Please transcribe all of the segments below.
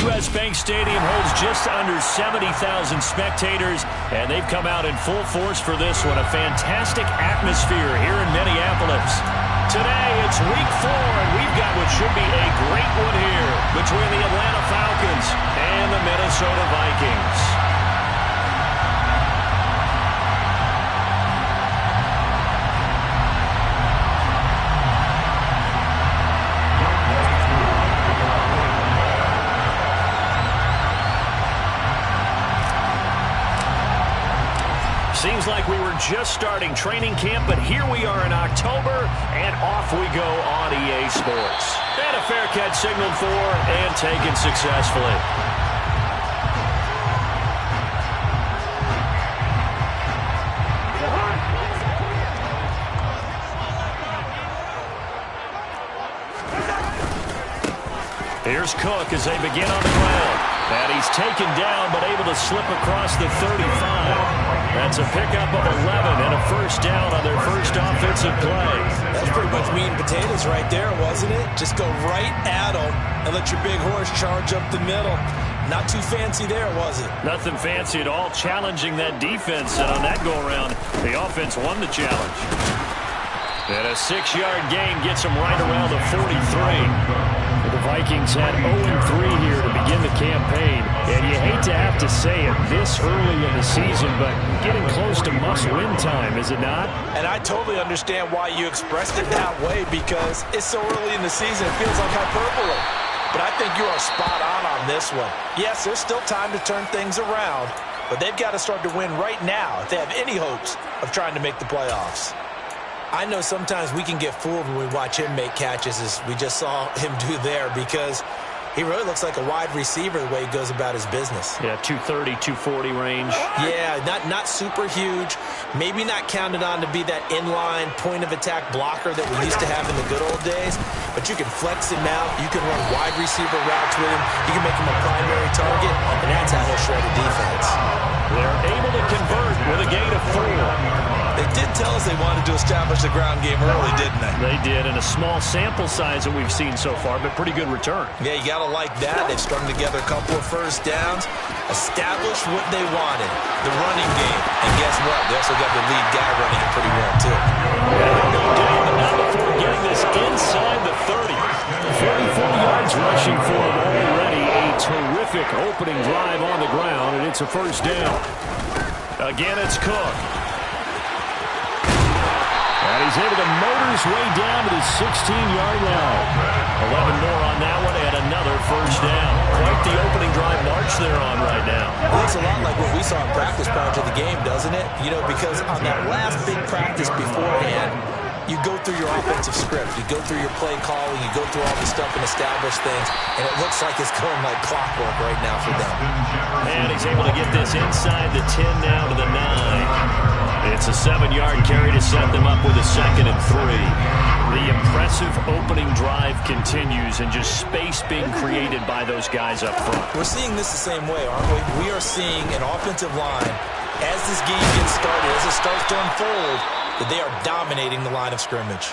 U.S. Bank Stadium holds just under 70,000 spectators, and they've come out in full force for this one. A fantastic atmosphere here in Minneapolis. Today, it's week 4, and we've got what should be a great one here between the Atlanta Falcons and the Minnesota Vikings. Seems like we were just starting training camp, but here we are in October, and off we go on EA Sports. And a fair catch signaled for and taken successfully. Here's Cook as they begin on the ground. And he's taken down, but able to slip across the 35. That's a pickup of 11 and a first down on their first offensive play. That's pretty much meat and potatoes right there, wasn't it? Just go right at them and let your big horse charge up the middle. Not too fancy there, was it? Nothing fancy at all, challenging that defense. And on that go-around, the offense won the challenge. And a 6-yard gain gets them right around the 43. The Vikings had 0-3 here to begin the campaign, and you hate to have to say it this early in the season, but getting close to must-win time, is it not? And I totally understand why you expressed it that way, because it's so early in the season, it feels like hyperbole. But I think you are spot on this one. Yes, there's still time to turn things around, but they've got to start to win right now if they have any hopes of trying to make the playoffs. I know sometimes we can get fooled when we watch him make catches, as we just saw him do there, because he really looks like a wide receiver the way he goes about his business. Yeah, 230, 240 range. Yeah, not super huge. Maybe not counted on to be that inline point-of-attack blocker that we used to have in the good old days, but you can flex him out. You can run wide receiver routes with him. You can make him a primary target, and that's how he'll shred a defense. They're able to convert with a gain of 4. They did tell us they wanted to establish the ground game early, didn't they? They did, and a small sample size that we've seen so far, but pretty good return. Yeah, you got to like that. They've strung together a couple of first downs, established what they wanted, the running game. And guess what? They also got the lead guy running it pretty well, too. No doubt, but not before getting this inside the 30. 44 yards rushing for him already. A terrific opening drive on the ground, and it's a first down. Again, it's Cook. And he's able to motor his way down to the 16-yard line. 11 more on that one and another first down. Quite the opening drive march they're on right now. It looks a lot like what we saw in practice prior to the game, doesn't it? You know, because on that last big practice beforehand, you go through your offensive script. You go through your play calling. You go through all the stuff and establish things. And it looks like it's going like clockwork right now for them. And he's able to get this inside the 10 now to the 9. It's a 7-yard carry to set them up with a 2nd and 3. The impressive opening drive continues, and just space being created by those guys up front. We're seeing this the same way, aren't we? We are seeing an offensive line, as this game gets started, as it starts to unfold, that they are dominating the line of scrimmage.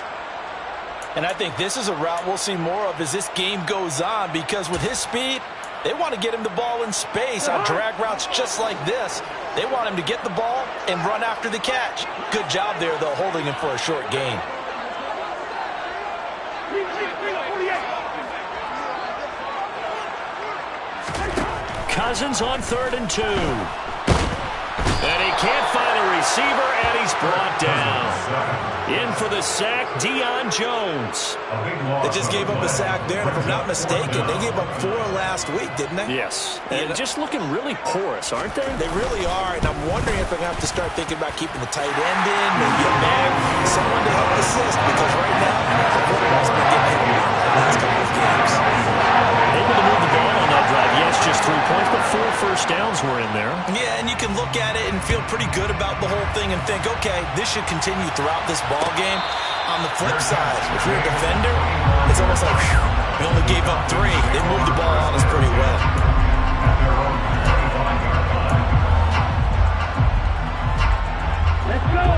And I think this is a route we'll see more of as this game goes on, because with his speed, they want to get him the ball in space on drag routes just like this. They want him to get the ball and run after the catch. Good job there, though, holding him for a short gain. Cousins on 3rd and 2. And he can't find a receiver, and he's brought down. In for the sack, Deion Jones. They just gave up a sack there, and if I'm not mistaken, they gave up 4 last week, didn't they? Yes. And just looking really porous, aren't they? They really are, and I'm wondering if they're going to have to start thinking about keeping the tight end in, maybe a man, someone to help assist, because right now, the quarterback's been getting hit the last couple of games. Able to move the ball on that drive. Yes, just 3 points, but 4 first downs were in there. Yeah, and you can look at it and feel pretty good about the whole thing and think, okay, this should continue throughout this ball game. On the flip side, if you're a defender, it's almost like, whew, we only gave up 3. They moved the ball on us pretty well.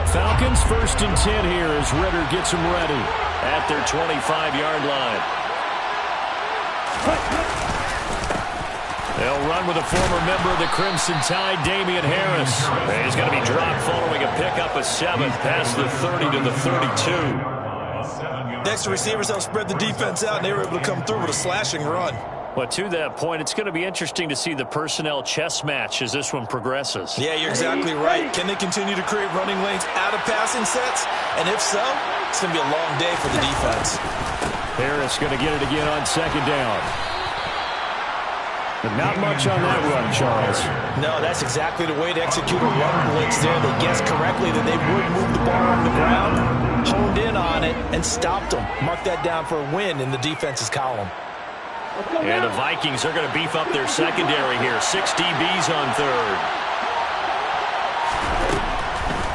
Falcons 1st and 10 here as Ridder gets them ready at their 25-yard line. They'll run with a former member of the Crimson Tide, Damian Harris. He's going to be dropped following a pickup of 7 past the 30 to the 32. Next, the receivers help spread the defense out, and they were able to come through with a slashing run. But to that point, it's going to be interesting to see the personnel chess match as this one progresses. Yeah, you're exactly right. Can they continue to create running lanes out of passing sets? And if so, it's going to be a long day for the defense. Harris going to get it again on 2nd down. But not much on that run, Charles. No, that's exactly the way to execute a run blitz there. They guessed correctly that they would move the ball on the ground, honed in on it, and stopped them. Mark that down for a win in the defense's column. And the Vikings are going to beef up their secondary here. 6 DBs on 3rd.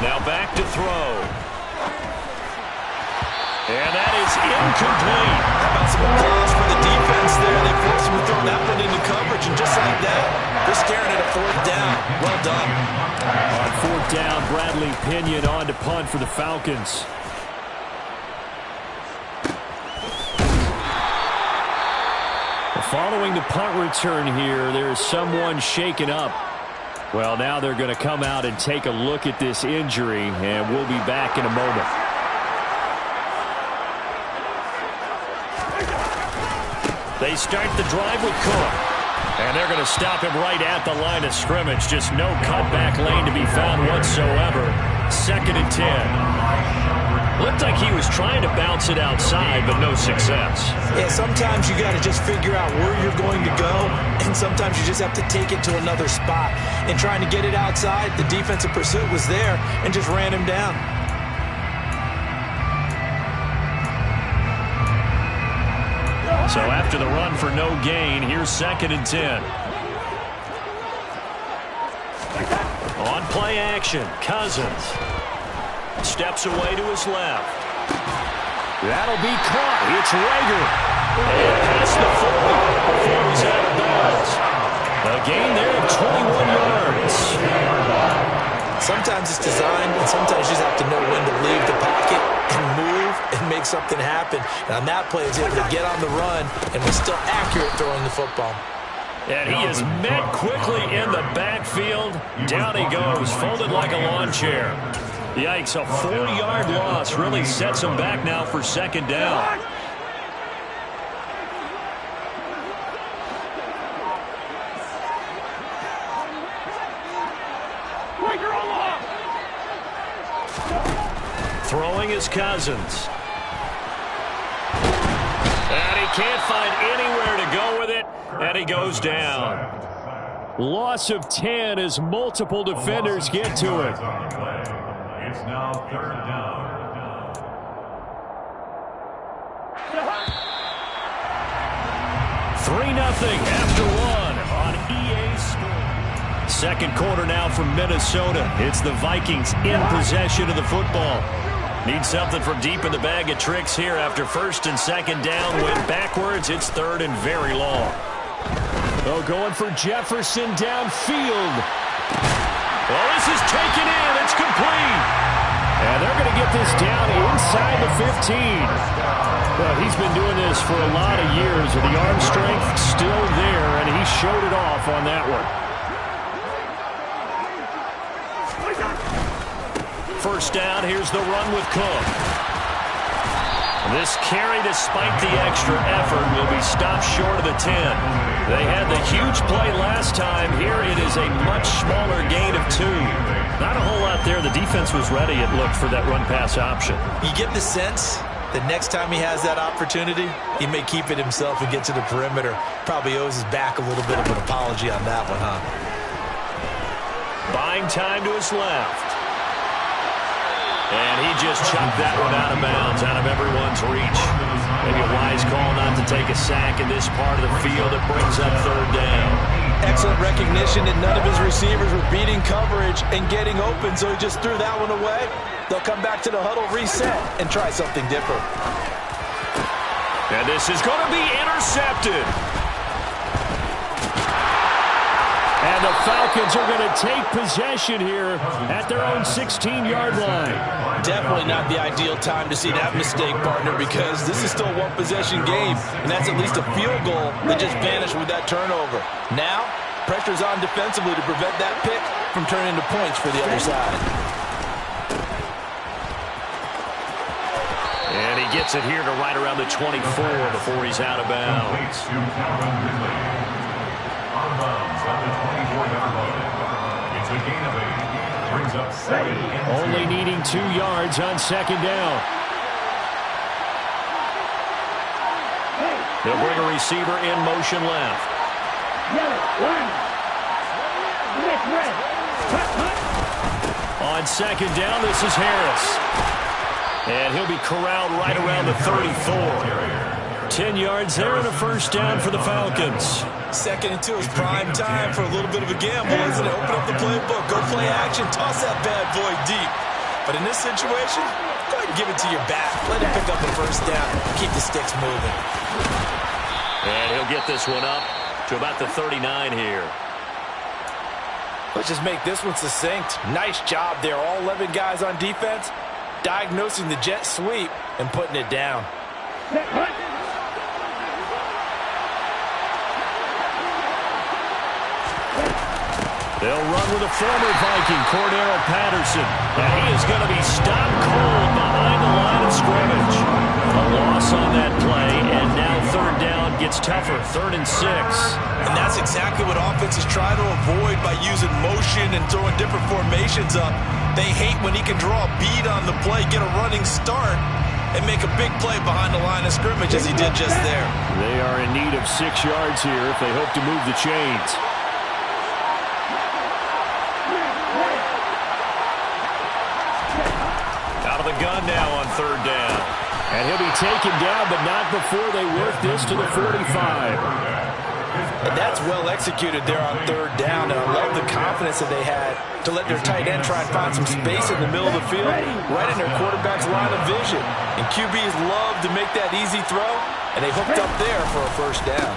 Now back to throw. And that is incomplete. How about some applause for the defense there? They forced him to throw that one into coverage, and just like that, they're staring at a 4th down. Well done. On 4th down, Bradley Pinion on to punt for the Falcons. Following the punt return here, there is someone shaken up. Well, now they're going to come out and take a look at this injury, and we'll be back in a moment. They start the drive with Cook. And they're going to stop him right at the line of scrimmage. Just no cutback lane to be found whatsoever. 2nd and 10. Looked like he was trying to bounce it outside, but no success. Yeah, sometimes you got to just figure out where you're going to go, and sometimes you just have to take it to another spot. And trying to get it outside, the defensive pursuit was there and just ran him down. So after the run for no gain, here's 2nd and 10. On play action, Cousins. Steps away to his left. That'll be caught. It's Rager. And past the 40 before he's out of bounds. A gain there of 21 yards. Sometimes it's designed, and sometimes you just have to know when to leave the pocket and move and make something happen. And on that play, he's able to get on the run and was still accurate throwing the football. And he is met quickly in the backfield. Down he goes, folded like a lawn chair. Yikes, a 4-yard loss really sets him back now for 2nd down. Throwing is Cousins. And he can't find anywhere to go with it, and he goes down. Loss of 10 as multiple defenders get to it. It's now 3rd down. 3-0 after 1 on EA Sports. 2nd quarter now from Minnesota. It's the Vikings in possession of the football. Need something from deep in the bag of tricks here after 1st and 2nd down. Went backwards. It's 3rd and very long. Oh, going for Jefferson downfield. Well, this is taken in. It's complete. And they're going to get this down inside the 15. Well, he's been doing this for a lot of years, and the arm strength still there, and he showed it off on that one. 1st down, here's the run with Cook. This carry, despite the extra effort, will be stopped short of the 10. They had the huge play last time. Here it is a much smaller gain of 2. Not a whole lot there. The defense was ready, it looked, for that run-pass option. You get the sense that next time he has that opportunity, he may keep it himself and get to the perimeter. Probably owes his back a little bit of an apology on that one, huh? Buying time to his left. And he just chucked that one out of bounds, out of everyone's reach. Maybe a wise call not to take a sack in this part of the field. It brings up 3rd down. Excellent recognition that none of his receivers were beating coverage and getting open, so he just threw that one away. They'll come back to the huddle, reset, and try something different. And this is going to be intercepted. And the Falcons are going to take possession here at their own 16-yard line. Definitely not the ideal time to see that mistake, partner, because this is still a one-possession game, and that's at least a field goal that just vanished with that turnover. Now, pressure's on defensively to prevent that pick from turning into points for the other side. And he gets it here to right around the 24 before he's out of bounds. It's a gain of 8. Brings up 7. Only needing 2 yards on second down. They'll bring a receiver in motion left. On second down, this is Harris. And he'll be corralled right around the 34. 10 yards there and a first down for the Falcons. Second and 2 is prime time for a little bit of a gamble, isn't it? Open up the playbook, go play action, toss that bad boy deep. But in this situation, go ahead and give it to your back. Let him pick up the first down. Keep the sticks moving. And he'll get this one up to about the 39 here. Let's just make this one succinct. Nice job there. All 11 guys on defense diagnosing the jet sweep and putting it down. They'll run with a former Viking, Cordero Patterson. And he is going to be stopped cold behind the line of scrimmage. A loss on that play, and now third down gets tougher, 3rd and 6. And that's exactly what offenses try to avoid by using motion and throwing different formations up. They hate when he can draw a bead on the play, get a running start, and make a big play behind the line of scrimmage as he did just there. They are in need of 6 yards here if they hope to move the chains. Out of the gun now on third down. And he'll be taken down, but not before they work this to the 45. And that's well executed there on third down, and I love the confidence that they had to let their tight end try and find some space in the middle of the field, right in their quarterback's line of vision. And QBs love to make that easy throw, and they hooked up there for a first down.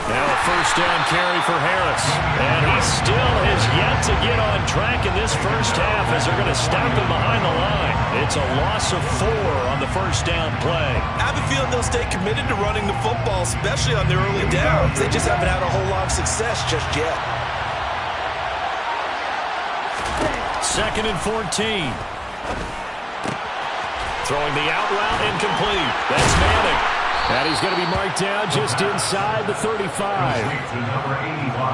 Now a first down carry for Harris. And he still has yet to get on track in this first half as they're going to stop him behind the line. It's a loss of 4 on the first down play. I have a feeling they'll stay committed to running the football, especially on their early downs. They just haven't had a whole lot of success just yet. 2nd and 14. Throwing the out route incomplete. That's Manning. And he's going to be marked down just inside the 35.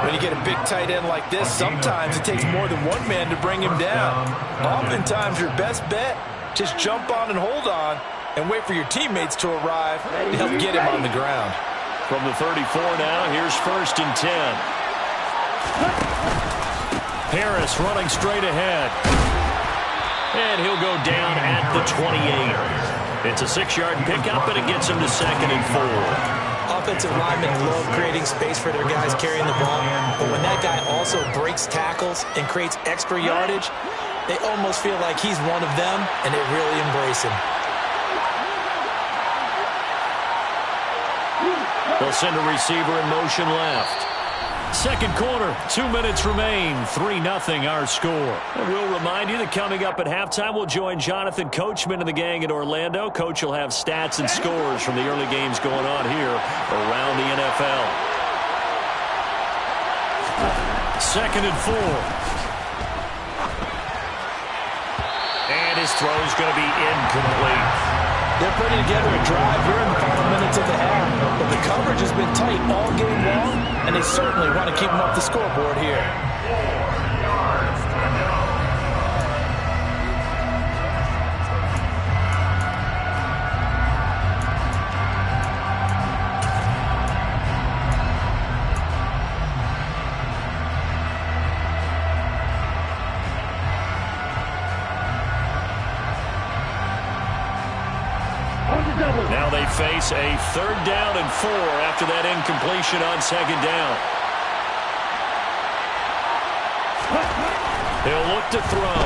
When you get a big tight end like this, sometimes it takes more than one man to bring him down. Oftentimes, your best bet, just jump on and hold on and wait for your teammates to arrive to help get him on the ground. From the 34 now, here's 1st and 10. Harris running straight ahead. And he'll go down at the 28. It's a 6-yard pickup, and it gets him to 2nd and 4. Offensive linemen love creating space for their guys carrying the ball, but when that guy also breaks tackles and creates extra yardage, they almost feel like he's one of them, and they really embrace him. They'll send a receiver in motion left. Second quarter, 2 minutes remain, 3-0 our score. And we'll remind you that coming up at halftime, we'll join Jonathan Coachman and the gang in Orlando. Coach will have stats and scores from the early games going on here around the NFL. 2nd and 4. And his throw's going to be incomplete. They're putting together a drive here in the final minutes of the half, but the coverage has been tight all game long, and they certainly want to keep them up the scoreboard here. Now they face a 3rd down and 4 after that incompletion on 2nd down. He'll look to throw.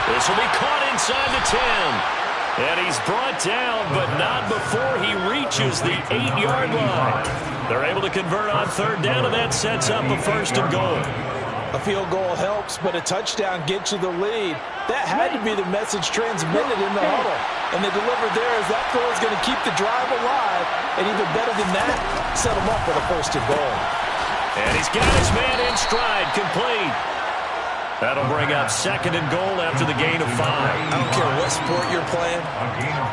This will be caught inside the 10. And he's brought down, but not before he reaches the 8-yard line. They're able to convert on third down, and that sets up a first and goal. A field goal helps, but a touchdown gets you the lead. That had to be the message transmitted in the huddle. And they delivered there as that throw is going to keep the drive alive. And even better than that, set them up for the first and goal. And he's got his man in stride, complete. That'll bring up second and goal after the gain of 5. I don't care what sport you're playing.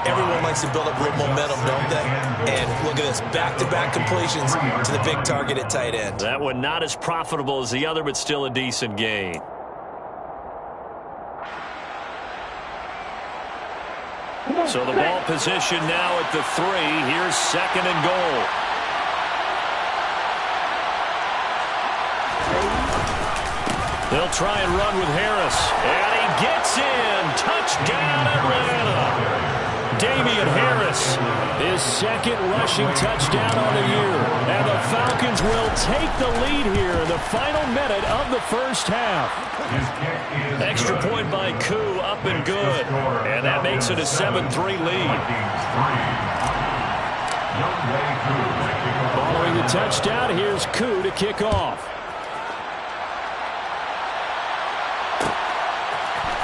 Everyone likes to build up a little momentum, don't they? And look at this, back-to-back completions to the big target at tight end. That one not as profitable as the other, but still a decent gain. So the ball position now at the 3. Here's second and goal. They'll try and run with Harris. And he gets in. Touchdown, Atlanta. Damian Harris, his second rushing touchdown on the year. And the Falcons will take the lead here in the final minute of the first half. Extra point by Koo, up and good. And that makes it a 7-3 lead. Following the touchdown, here's Koo to kick off.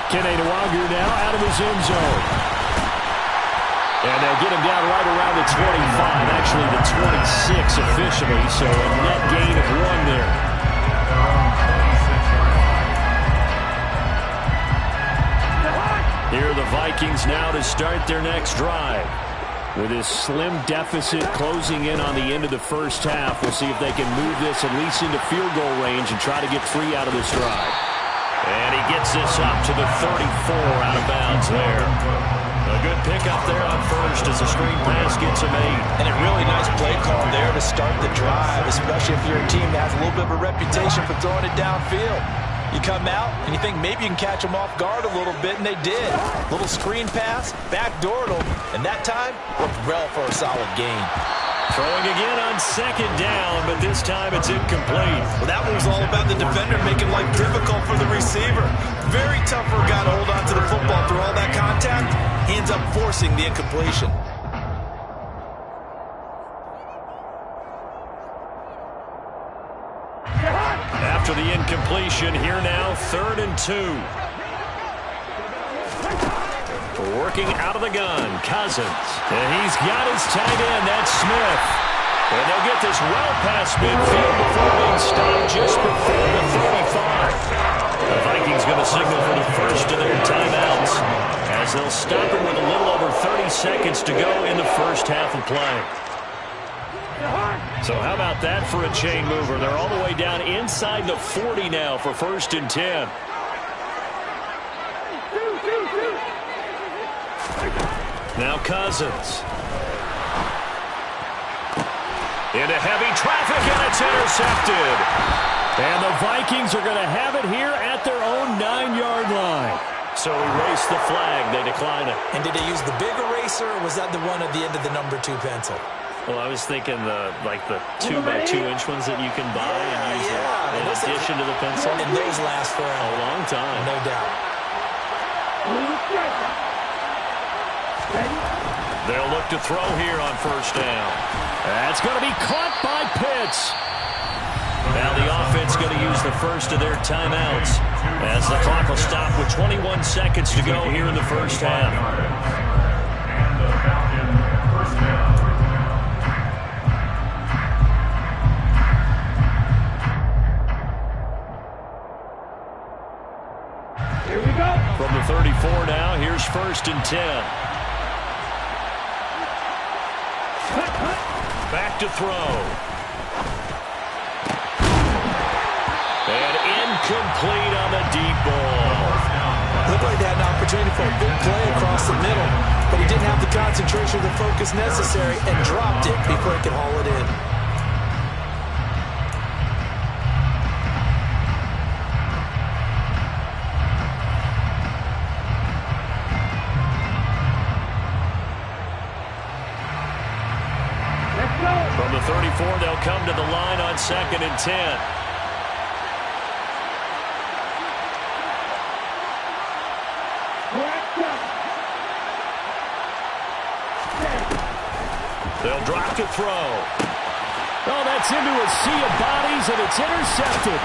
Kene Nwangwu now out of his end zone. And they'll get him down right around the 25, actually the 26 officially, so a net gain of 1 there. Here are the Vikings now to start their next drive. With this slim deficit closing in on the end of the first half, we'll see if they can move this at least into field goal range and try to get 3 out of this drive. And he gets this up to the 34 out of bounds there. A good pickup there on first as the screen pass gets him 8. And a really nice play call there to start the drive, especially if you're a team that has a little bit of a reputation for throwing it downfield. You come out and you think maybe you can catch them off guard a little bit, and they did. Little screen pass, backdoored them, and that time looked well for a solid gain. Throwing again on second down, but this time it's incomplete. Well, that one was all about the defender making life difficult for the receiver. Very tough for a guy to hold on to the football through all that contact. He ends up forcing the incompletion. After the incompletion, here now, 3rd and 2. Working out of the gun, Cousins. And he's got his tight end, that's Smith. And they'll get this well past midfield before being stopped just before the 35. The Vikings going to signal for the first of their timeouts as they'll stop him with a little over 30 seconds to go in the first half of play. So how about that for a chain mover? They're all the way down inside the 40 now for 1st and 10. Now Cousins. Into heavy traffic, and it's intercepted. And the Vikings are going to have it here at their own 9-yard line. So erase the flag. They decline it. And did they use the big eraser, or was that the one at the end of the number 2 pencil? Well, I was thinking the 2x2-inch ones that you can buy and use in addition to the pencil. And those last for a long time. No doubt. They'll look to throw here on first down. That's going to be caught by Pitts. Now the offense going to use the first of their timeouts as the clock will stop with 21 seconds to go here in the first half. And the Falcon first down. Here we go. From the 34 now, here's 1st and 10. Back to throw. And incomplete on the deep ball. Looked like they had an opportunity for a big play across the middle, but he didn't have the concentration or the focus necessary and dropped it before he could haul it in. From the 34, they'll come to the line on 2nd and 10. They'll drop to throw. Oh, that's into a sea of bodies, and it's intercepted.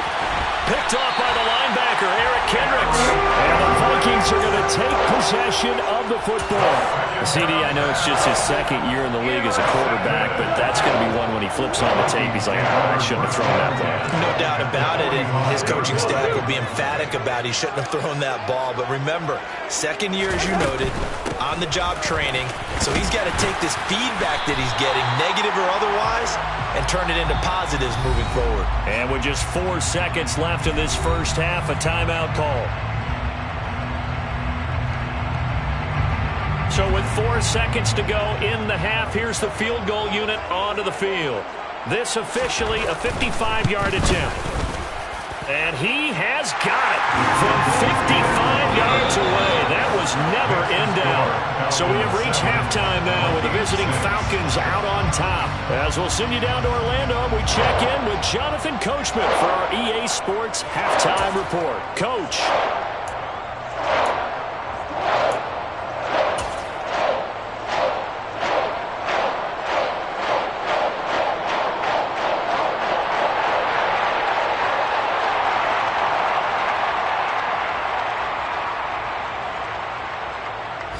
Picked off by the linebacker, Eric Kendricks. And the Vikings are going to take possession of the football. CD, I know it's just his second year in the league as a quarterback, but that's going to be one when he flips on the tape. He's like, I shouldn't have thrown that ball. No doubt about it, and his coaching staff will be emphatic about he shouldn't have thrown that ball. But remember, second year, as you noted, on-the-job training, so he's got to take this feedback that he's getting, negative or otherwise, and turn it into positives moving forward. And with just 4 seconds left in this first half, a timeout call. So with 4 seconds to go in the half, here's the field goal unit onto the field. This officially a 55-yard attempt. And he has got it from 55 yards away. That was never in doubt. So we have reached halftime now with the visiting Falcons out on top. As we'll send you down to Orlando, we check in with Jonathan Coachman for our EA Sports Halftime Report. Coach.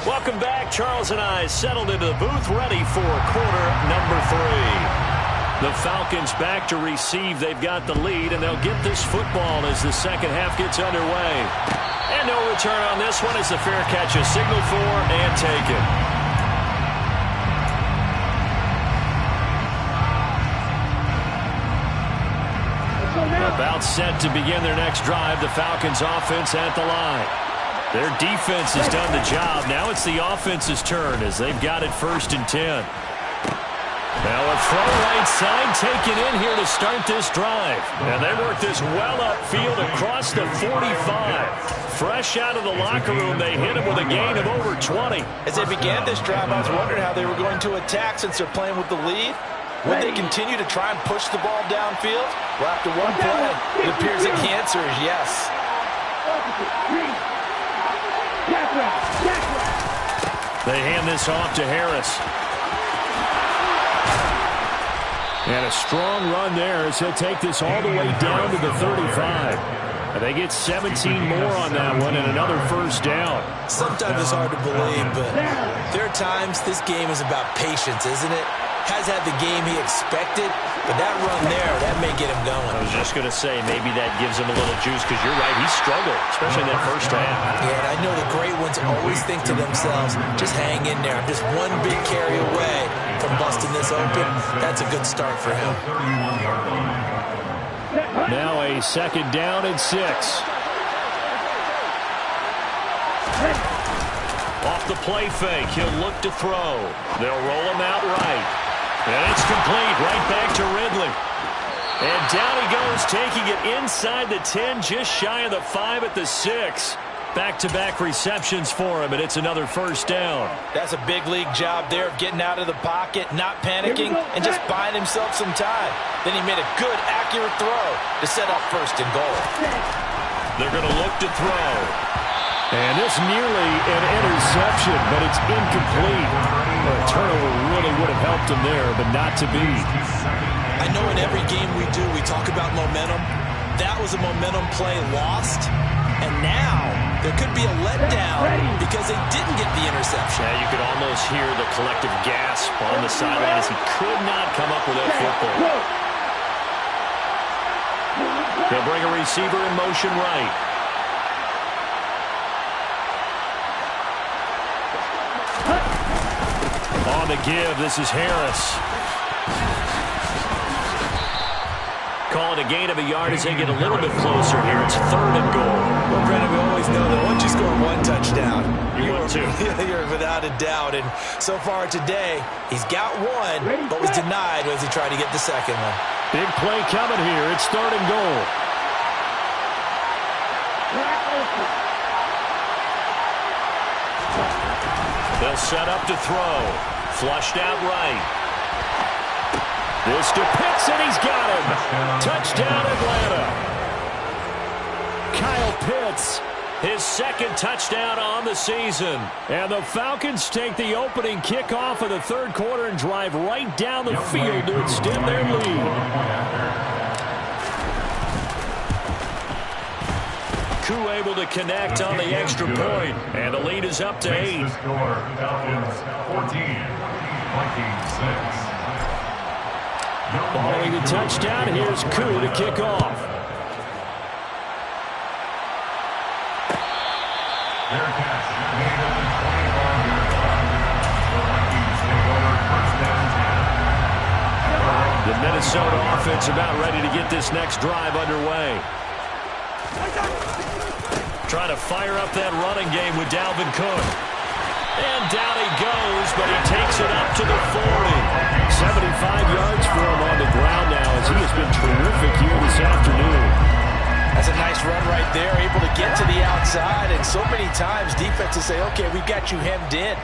Welcome back. Charles and I settled into the booth, ready for quarter number 3. The Falcons back to receive. They've got the lead, and they'll get this football as the second half gets underway. And no return on this one as the fair catch is signaled for and taken. About set to begin their next drive. The Falcons offense at the line. Their defense has done the job. Now it's the offense's turn as they've got it 1st and 10. Now a throw right side taken in here to start this drive. And they work this well upfield across the 45. Fresh out of the locker room, they hit him with a gain of over 20. As they began this drive, I was wondering how they were going to attack since they're playing with the lead. Would they continue to try and push the ball downfield? Well, after one play, it appears that the answer is yes. They hand this off to Harris. And a strong run there as he'll take this all the way down to the 35. And they get 17 more on that one and another 1st down. Sometimes it's hard to believe, but there are times this game is about patience, isn't it? Has had the game he expected, but that run there, that may get him going. I was just going to say, maybe that gives him a little juice, because you're right, he struggled, especially in that first half. Yeah, and I know the great ones always think to themselves, just hang in there. I'm just one big carry away from busting this open. That's a good start for him. Now a 2nd down and 6. Off the play fake, he'll look to throw. They'll roll him out right. And it's complete, right back to Ridley. And down he goes, taking it inside the 10, just shy of the 5 at the 6. Back-to-back receptions for him, and it's another 1st down. That's a big league job there of getting out of the pocket, not panicking, and just buying himself some time. Then he made a good, accurate throw to set up 1st and goal. They're going to look to throw. And this nearly an interception, but it's incomplete. A turnover really would have helped him there, but not to be. I know in every game we do, we talk about momentum. That was a momentum play lost. And now there could be a letdown because they didn't get the interception. Yeah, you could almost hear the collective gasp on the sideline as he could not come up with that football. They'll bring a receiver in motion right. On the give, this is Harris. Call it a gain of a yard as they get a little bit closer here. It's 3rd and goal. Well, Brendan, we always know that once you score one touchdown, you're without a doubt. And so far today, he's got one, but was denied as he tried to get the second one. Big play coming here. It's 3rd and goal. They'll set up to throw. Flushed out right. This to Pitts, and he's got him. Touchdown, Atlanta. Kyle Pitts His second touchdown on the season. And the Falcons take the opening kickoff of the third quarter and drive right down the field to extend their lead. Koo able to connect on the extra point, and the lead is up to 8. The score, Falcons 14, Vikings 6. Following the touchdown, here's Koo to kick off. Their catch made it 25 yards. The Vikings take over first down 10. The Minnesota offense about ready to get this next drive underway. Trying to fire up that running game with Dalvin Cook. And down he goes, but he takes it up to the 40. 75 yards for him on the ground now as he has been terrific here this afternoon. That's a nice run right there, able to get to the outside. And so many times defenses say, okay, we've got you hemmed in.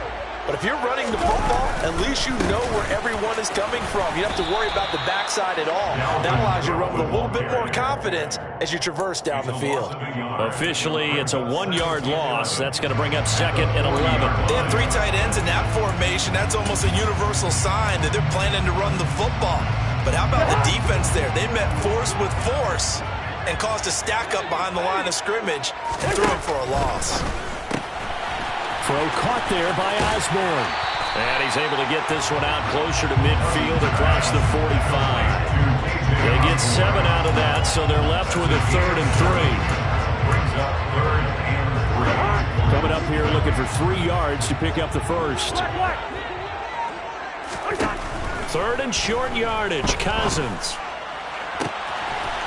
But if you're running the football, at least you know where everyone is coming from. You don't have to worry about the backside at all. That allows you to run with a little bit more confidence as you traverse down the field. Officially, it's a 1-yard loss. That's going to bring up second and 11. They have 3 tight ends in that formation. That's almost a universal sign that they're planning to run the football. But how about the defense there? They met force with force and caused a stack up behind the line of scrimmage and threw it for a loss. Throw caught there by Osborne. And he's able to get this one out closer to midfield across the 45. They get 7 out of that, so they're left with a 3rd and 3. Brings up 3rd and 3. Coming up here looking for 3 yards to pick up the first. 3rd and short yardage. Cousins.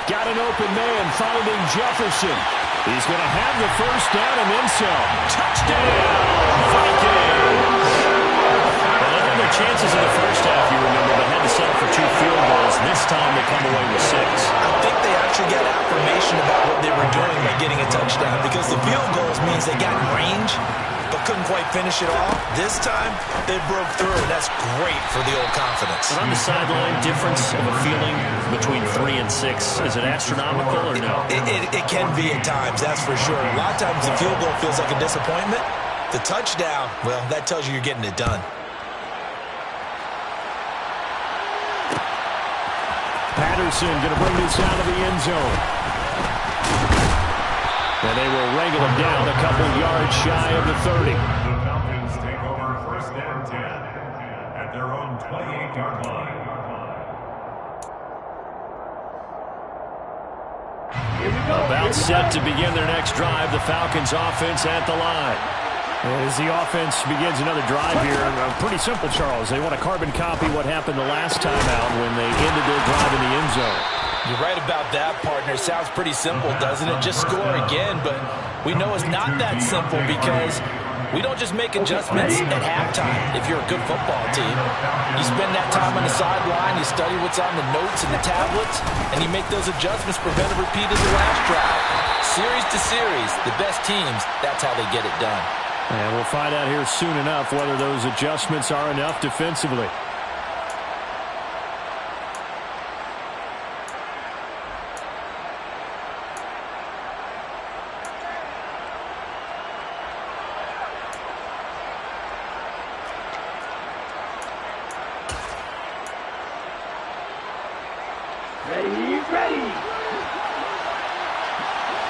Got an open man finding Jefferson. He's going to have the first down and then some. Touchdown, Vikings! Well, they had their chances in the first half, you remember, but had to settle for 2 field goals. This time they come away with 6. I think they actually got affirmation about what they were doing by getting a touchdown, because the field goals means they got in range but couldn't quite finish it off. This time, they broke through, and that's great for the old confidence. But on the sideline, difference of a feeling between 3 and 6, is it astronomical or no? It can be at times, that's for sure. A lot of times the field goal feels like a disappointment. The touchdown, well, that tells you you're getting it done. Patterson going to bring this out of the end zone. And they will wrangle him down a couple yards shy of the 30. The Falcons take over first down 10 at their own 28-yard line. About set to begin their next drive. The Falcons offense at the line. As the offense begins another drive here, pretty simple, Charles. They want to carbon copy what happened the last time out when they ended their drive in the end zone. You're right about that, partner. It sounds pretty simple, doesn't it? Just score again, but we know it's not that simple because we don't just make adjustments at halftime if you're a good football team. You spend that time on the sideline, you study what's on the notes and the tablets, and you make those adjustments, prevent a repeat of the last drive. Series to series, the best teams, that's how they get it done. And we'll find out here soon enough whether those adjustments are enough defensively. Ready.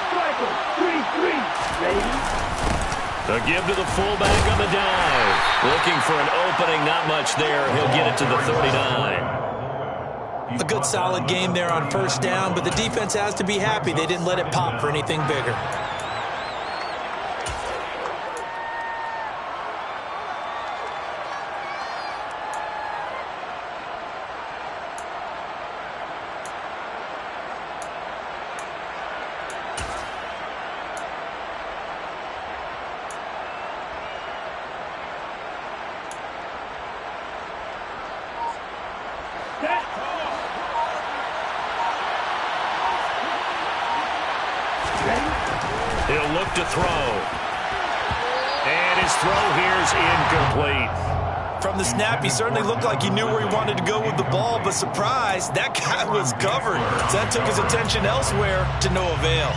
Striker, 3-3. Ready. The give to the fullback on the dive. Looking for an opening, not much there. He'll get it to the 39. A good solid game there on first down, but the defense has to be happy they didn't let it pop for anything bigger. He'll look to throw. And his throw here's incomplete. From the snap, he certainly looked like he knew where he wanted to go with the ball, but surprise, that guy was covered. So that took his attention elsewhere to no avail.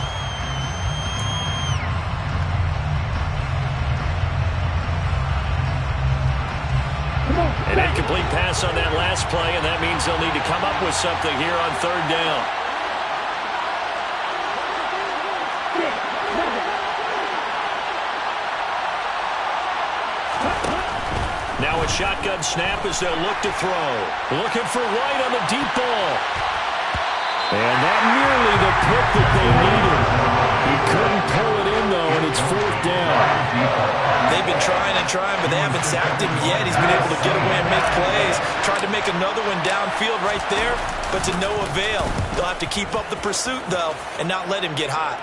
An incomplete pass on that last play, and that means they'll need to come up with something here on third down. Now a shotgun snap as they'll look to throw. Looking for White on the deep ball. And that nearly the pick that they needed. He couldn't pull it in, though, and it's fourth down. They've been trying and trying, but they haven't sacked him yet. He's been able to get away and make plays. Tried to make another one downfield right there, but to no avail. They'll have to keep up the pursuit, though, and not let him get hot.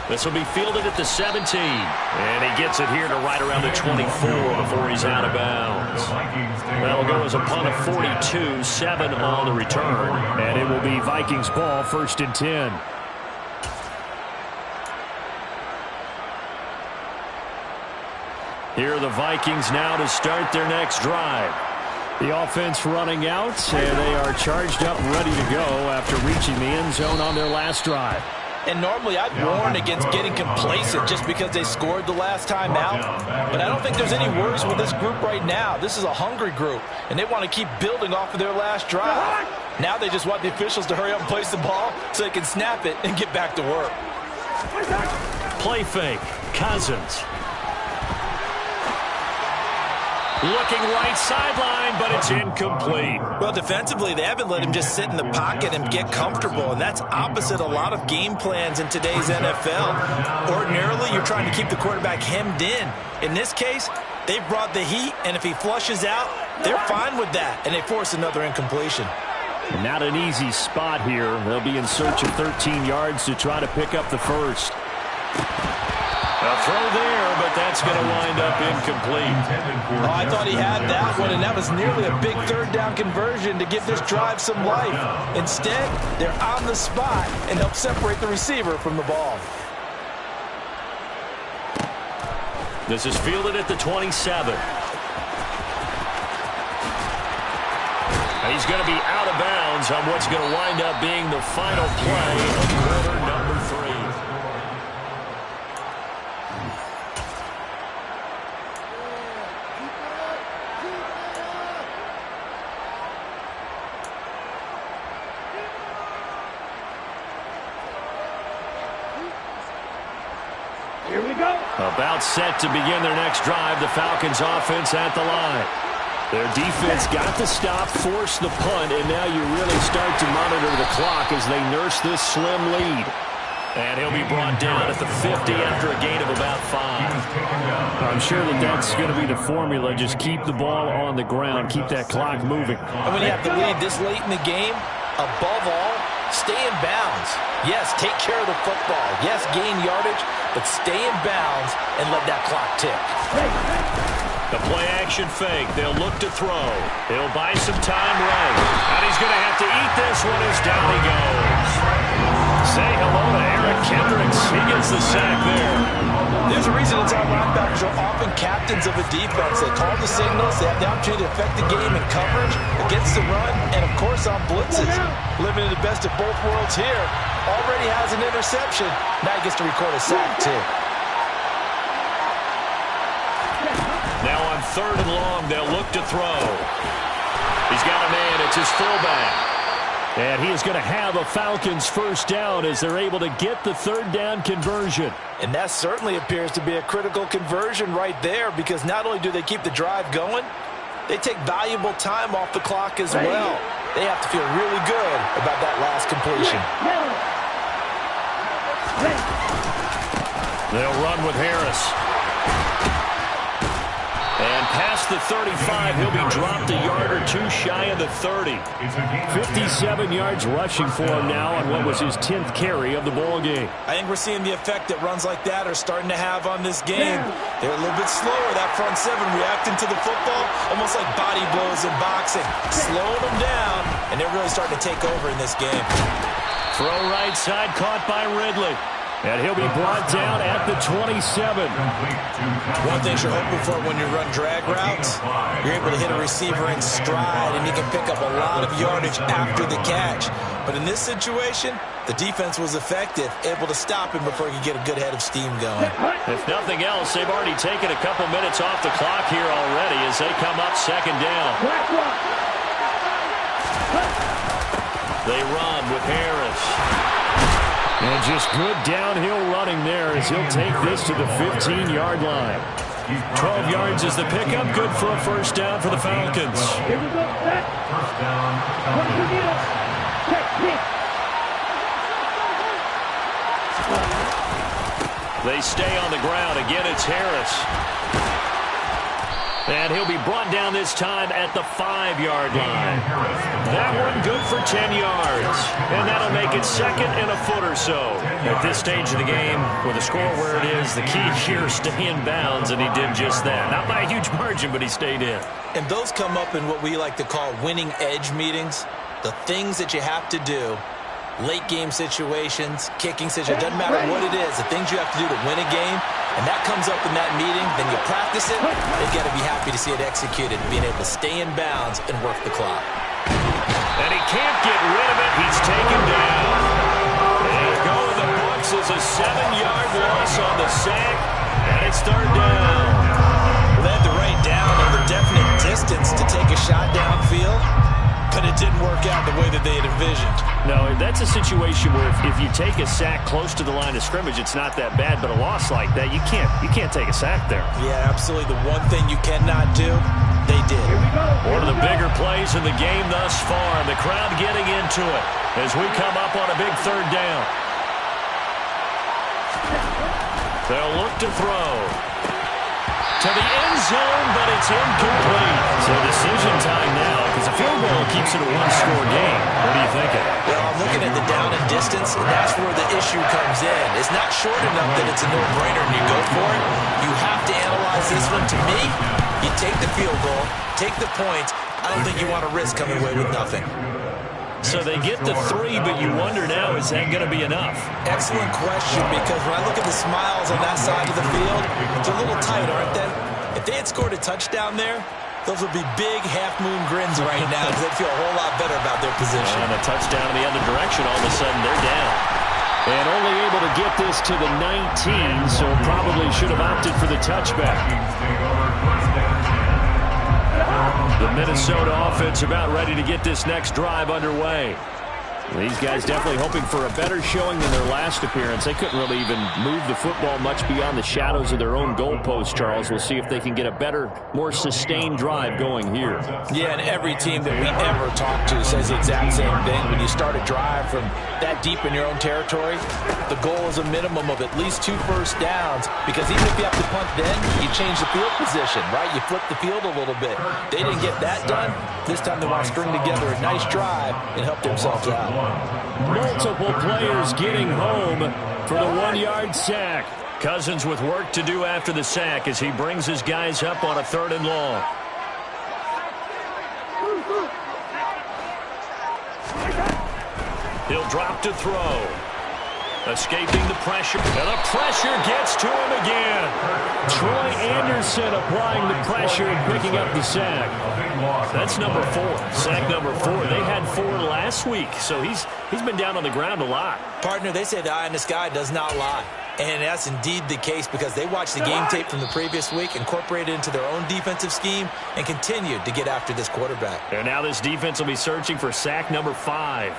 This will be fielded at the 17. And he gets it here to right around the 24 before he's out of bounds. That'll go as a punt of 42, 7 on the return. And it will be Vikings ball, 1st and 10. Here are the Vikings now to start their next drive. The offense running out, and they are charged up ready to go after reaching the end zone on their last drive. And normally I'd warn against getting complacent just because they scored the last time out. But I don't think there's any worries with this group right now. This is a hungry group, and they want to keep building off of their last drive. Now they just want the officials to hurry up and place the ball so they can snap it and get back to work. Play fake. Cousins. Looking right sideline, but it's incomplete. Well, defensively, they haven't let him just sit in the pocket and get comfortable, and that's opposite a lot of game plans in today's NFL. Ordinarily, you're trying to keep the quarterback hemmed in. In this case, they've brought the heat, and if he flushes out, they're fine with that, and they force another incompletion. Not an easy spot here. They'll be in search of 13 yards to try to pick up the first. A throw there, but that's going to wind up incomplete. Oh, I thought he had that one, and that was nearly a big third down conversion to give this drive some life. Instead, they're on the spot and help separate the receiver from the ball. This is fielded at the 27. He's going to be out of bounds on what's going to wind up being the final play of quarter number 3. Here we go. About set to begin their next drive, the Falcons offense at the line. Their defense got the stop, forced the punt, and now you really start to monitor the clock as they nurse this slim lead. And he'll be brought down at the 50 after a gain of about 5. I'm sure that's going to be the formula. Just keep the ball on the ground, keep that clock moving. And when you have the lead this late in the game, above all, stay in bounds. Yes, take care of the football. Yes, gain yardage, but stay in bounds and let that clock tick. The play-action fake. They'll look to throw. He'll buy some time right. And he's going to have to eat this one as down he goes. Say hello to Eric Kendricks. He gets the sack there. There's a reason inside linebackers are often captains of a defense. They call the signals. They have the opportunity to affect the game in coverage, against the run, and, of course, on blitzes. Living in the best of both worlds here. Already has an interception. Now he gets to record a sack, too. Now on 3rd and long, they'll look to throw. He's got a man. It's his fullback. And he is going to have a Falcons first down as they're able to get the third down conversion. And that certainly appears to be a critical conversion right there, because not only do they keep the drive going, they take valuable time off the clock as well. They have to feel really good about that last completion. They'll run with Harris. And past the 35, he'll be dropped a yard or 2 shy of the 30. 57 yards rushing for him now on what was his 10th carry of the ball game. I think we're seeing the effect that runs like that are starting to have on this game. They're a little bit slower, that front 7, reacting to the football, almost like body blows in boxing. Slowing them down, and they're really starting to take over in this game. Throw right side, caught by Ridley. And he'll be brought down at the 27. One thing you're hoping for when you run drag routes, you're able to hit a receiver in stride, and you can pick up a lot of yardage after the catch. But in this situation, the defense was effective, able to stop him before he could get a good head of steam going. If nothing else, they've already taken a couple minutes off the clock here already as they come up second down. They run with Harris. And just good downhill running there as he'll take this to the 15-yard line. 12 yards is the pickup. Good for a first down for the Falcons. Here we go, set. First down, What do you need us? Check. They stay on the ground. Again, it's Harris. And he'll be brought down this time at the 5-yard line. That one good for 10 yards. And that'll make it second and a foot or so. At this stage of the game, with the score where it is, the key here is stay in bounds, and he did just that. Not by a huge margin, but he stayed in. And those come up in what we like to call winning edge meetings. The things that you have to do. Late game situations, kicking situations, doesn't matter what it is, the things you have to do to win a game, and that comes up in that meeting, then you practice it, they've got to be happy to see it executed, being able to stay in bounds and work the clock. And he can't get rid of it, he's taken down. And it'll go in the books as a 7-yard loss on the sack, and it's third down. Well, they had the right down and the definite distance to take a shot downfield, but it didn't work out the way that they had envisioned. No, that's a situation where if you take a sack close to the line of scrimmage, it's not that bad. But a loss like that, you can't take a sack there. Yeah, absolutely. The one thing you cannot do, they did. One of the bigger plays in the game thus far. The crowd getting into it as we come up on a big third down. They'll look to throw to the end zone, but it's incomplete. So decision time now, because a field goal keeps it a one-score game. What are you thinking? Well, I'm looking at the down and distance, and that's where the issue comes in. It's not short enough that it's a no-brainer and you go for it. You have to analyze this one. To me, you take the field goal, take the points. I don't think you want to risk coming away with nothing. So they get the 3, but you wonder now, is that going to be enough? Excellent question, because when I look at the smiles on that side of the field, they're a little tight, aren't they? If they had scored a touchdown there, those would be big half-moon grins right now because they'd feel a whole lot better about their position. And a touchdown in the other direction, all of a sudden they're down. And only able to get this to the 19, so probably should have opted for the touchback. The Minnesota offense about ready to get this next drive underway. These guys definitely hoping for a better showing than their last appearance. They couldn't really even move the football much beyond the shadows of their own goalpost, Charles. We'll see if they can get a better, more sustained drive going here. Yeah, and every team that we ever talk to says the exact same thing. When you start a drive from that deep in your own territory, the goal is a minimum of at least 2 first downs, because even if you have to punt then, you change the field position, right? You flip the field a little bit. They didn't get that done. This time they want to string together a nice drive and help themselves out. Multiple players getting home for the 1-yard sack. Cousins with work to do after the sack as he brings his guys up on a 3rd and long. He'll drop to throw. Escaping the pressure. And the pressure gets to him again. Troy Anderson applying the pressure and picking up the sack. That's number 4. Sack number 4. They had 4 last week, so he's been down on the ground a lot. Partner, they say the eye in the sky does not lie. And that's indeed the case, because they watched the game tape from the previous week, incorporated it into their own defensive scheme, and continued to get after this quarterback. And now this defense will be searching for sack number 5.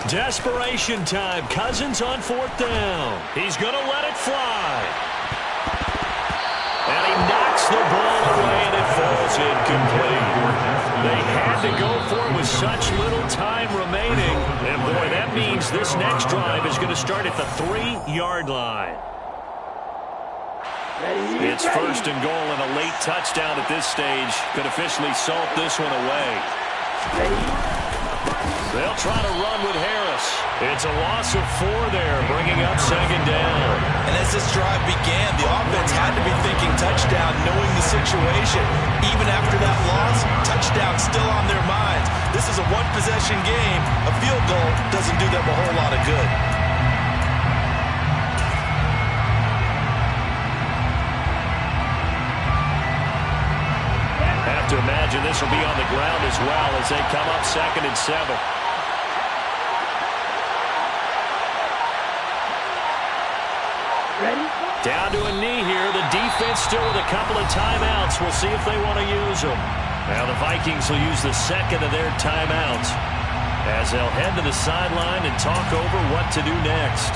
Desperation time. Cousins on 4th down. He's going to let it fly. And he knocks the ball away, and it falls incomplete. They had to go for it with such little time remaining. And, boy, that means this next drive is going to start at the 3-yard line. It's 1st and goal, and a late touchdown at this stage could officially salt this one away. They'll try to run with Harris. It's a loss of 4 there, bringing up 2nd down. And as this drive began, the offense had to be thinking touchdown, knowing the situation. Even after that loss, touchdown still on their minds. This is is a one-possession game. A field goal doesn't do them a whole lot of good. Have to imagine this will be on the ground as well as they come up 2nd and 7. Ready? Down to a knee here. The defense still with a couple of timeouts. We'll see if they want to use them. Now the Vikings will use the second of their timeouts as they'll head to the sideline and talk over what to do next.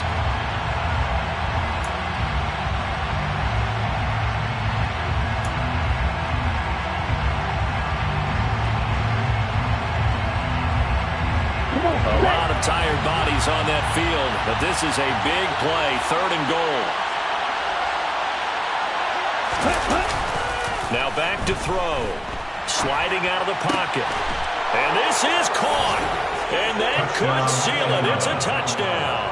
A lot of tired bodies on that field, but this is a big play, 3rd and goal. Now back to throw. Sliding out of the pocket. And this is caught. And that could seal it. It's a touchdown.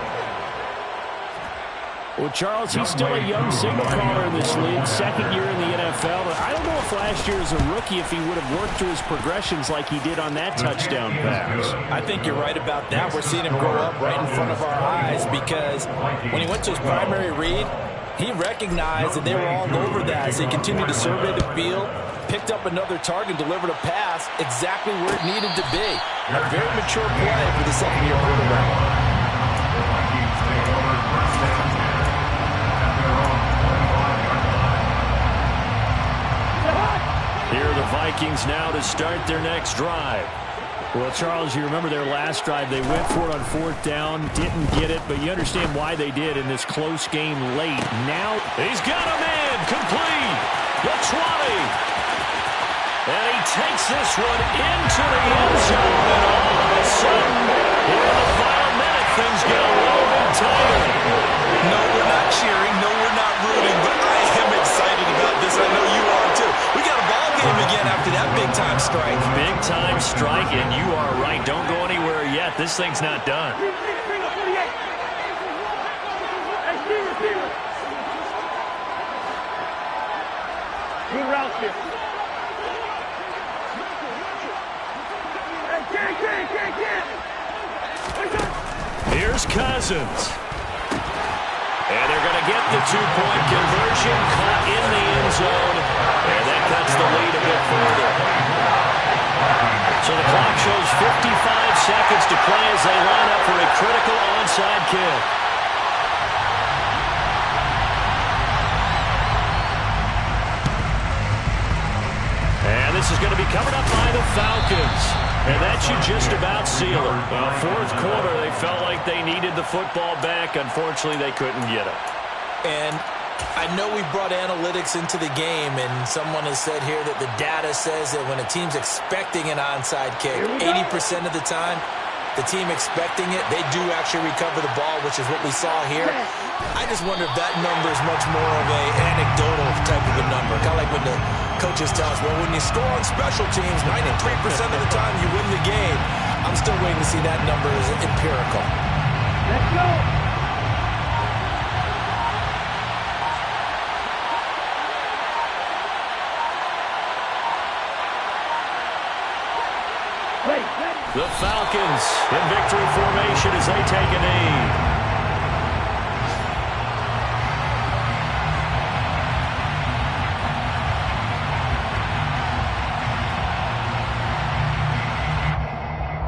Well, Charles, he's still a young signal caller in this league, 2nd year in the NFL. But I don't know if last year as a rookie, if he would have worked through his progressions like he did on that touchdown pass. I think you're right about that. We're seeing him grow up right in front of our eyes because when he went to his primary read, he recognized that they were all over that as they continued to survey the field, picked up another target, delivered a pass exactly where it needed to be. A very mature play for the second-year quarterback. Here are the Vikings now to start their next drive. Well, Charles, you remember their last drive. They went for it on 4th down, didn't get it, but you understand why they did in this close game late. Now he's got a man complete. The 20. And he takes this one into the end zone. And all of a sudden, here in the final minute, things get a little bit tighter. No, we're not cheering. No, we're not rooting. But I am excited about this. I know you are, too. We got a ball game again after that big-time strike. Big-time strike, and you are right. Don't go anywhere yet. This thing's not done. Good route here. Here's Cousins. And they're going to get the 2-point conversion, caught in the end zone, and that cuts the lead a bit further. So the clock shows 55 seconds to play as they line up for a critical onside kick. And this is going to be covered up by the Falcons. And that should just about seal it. Well, 4th quarter, they felt like they needed the football back. Unfortunately, they couldn't get it. And I know we brought analytics into the game, and someone has said here that the data says that when a team's expecting an onside kick, 80% of the time, the team expecting it, they do actually recover the ball, which is what we saw here. I just wonder if that number is much more of a anecdotal type of a number. Kind of like when the coaches tell us, well, when you score on special teams, 93% of the time you win the game. I'm still waiting to see that number as empirical. Let's go. The Falcons in victory formation as they take a knee.